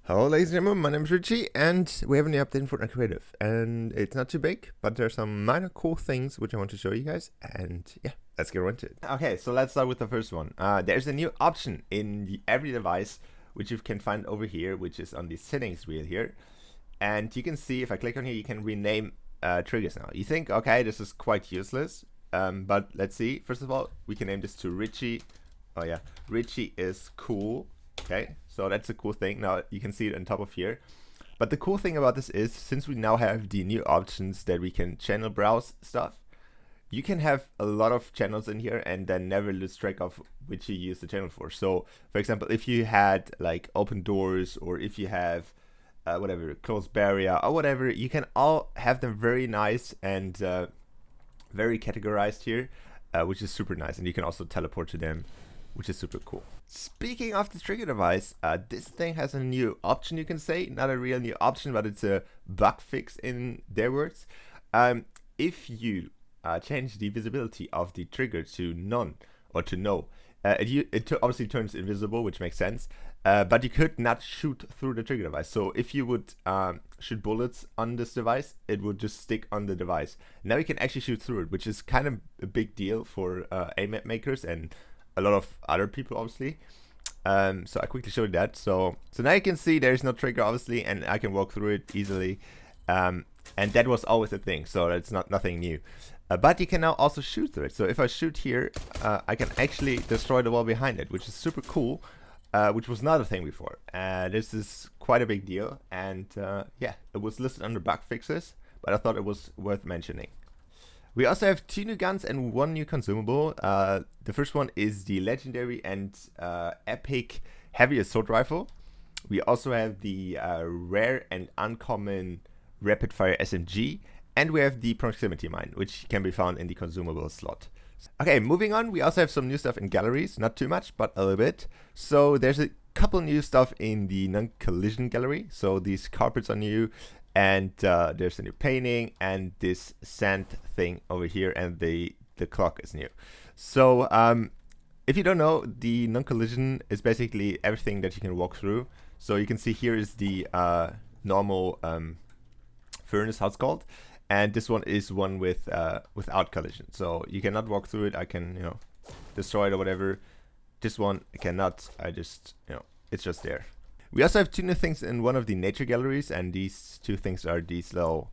Hello ladies and gentlemen, my name is Richie and we have a new update in Fortnite Creative, and it's not too big, but there are some minor cool things which I want to show you guys, and yeah, let's get into it. Okay, so let's start with the first one. There's a new option in the every device which you can find over here, which is on the settings wheel here, and you can see if I click on here you can rename triggers now. You think, okay, this is quite useless, but let's see. First of all, we can name this to Richie. Oh yeah, Richie is cool. Okay, so that's a cool thing. Now you can see it on top of here. But the cool thing about this is, since we now have the new options that we can channel browse stuff, you can have a lot of channels in here and then never lose track of which you use the channel for. So for example, if you had like open doors, or if you have whatever, closed barrier or whatever, you can all have them very nice and very categorized here, which is super nice. And you can also teleport to them, which is super cool. Speaking of the trigger device, this thing has a new option, you can say. Not a real new option, but it's a bug fix in their words. If you change the visibility of the trigger to none or to no, it obviously turns invisible, which makes sense. But you could not shoot through the trigger device. So if you would shoot bullets on this device, it would just stick on the device. Now you can actually shoot through it, which is kind of a big deal for aim map makers and a lot of other people, obviously. So I quickly showed that. So now you can see there's no trigger, obviously, and I can walk through it easily. And that was always a thing, so it's nothing new. But you can now also shoot through it. So if I shoot here, I can actually destroy the wall behind it, which is super cool, which was not a thing before. This is quite a big deal, and yeah, it was listed under bug fixes, but I thought it was worth mentioning. We also have 2 new guns and 1 new consumable. The first one is the legendary and epic heavy assault rifle. We also have the rare and uncommon rapid fire SMG, and we have the proximity mine, which can be found in the consumable slot. Okay, moving on, we also have some new stuff in galleries, not too much, but a little bit. So there's a couple new stuff in the Noncollision gallery. So these carpets are new, and there's a new painting, and this sand thing over here, and the clock is new. So if you don't know, the Noncollision is basically everything that you can walk through. So you can see here is the normal furnace, how it's called, and this one is one with without collision. So you cannot walk through it. I can destroy it or whatever. This one I cannot. I just it's just there. We also have 2 new things in one of the nature galleries, and these 2 things are these little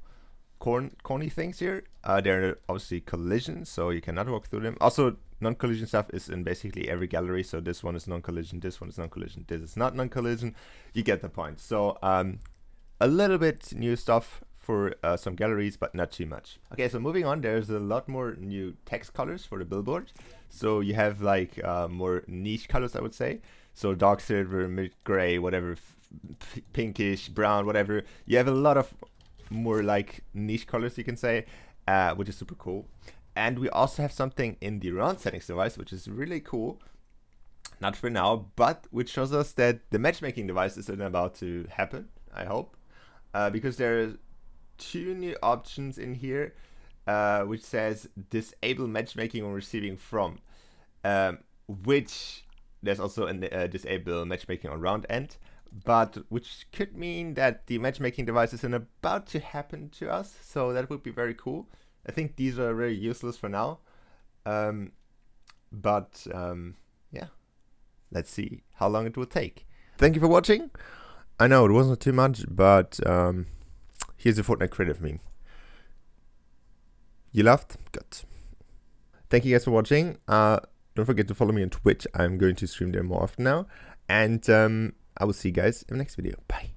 corny things here. They're obviously collision, so you cannot walk through them. Also, non-collision stuff is in basically every gallery. So this one is non-collision, this one is non-collision, this is not non-collision. You get the point. So a little bit new stuff for some galleries, but not too much. Okay, so moving on, there's a lot more new text colors for the billboard. So you have like more niche colors, I would say. So dark silver, mid gray, whatever, pinkish, brown, whatever. You have a lot of more like niche colors, you can say, which is super cool. And we also have something in the round settings device, which is really cool. Not for now, but which shows us that the matchmaking device is about to happen, I hope. Because there are 2 new options in here, which says disable matchmaking when receiving from, which there's also a disable matchmaking on round end, but which could mean that the matchmaking device is about to happen to us. So that would be very cool. I think these are very useless for now, but yeah, let's see how long it will take. Thank you for watching. I know it wasn't too much, but here's a Fortnite creative meme. You laughed? Good. Thank you guys for watching. Don't forget to follow me on Twitch. I'm going to stream there more often now. And I will see you guys in the next video. Bye.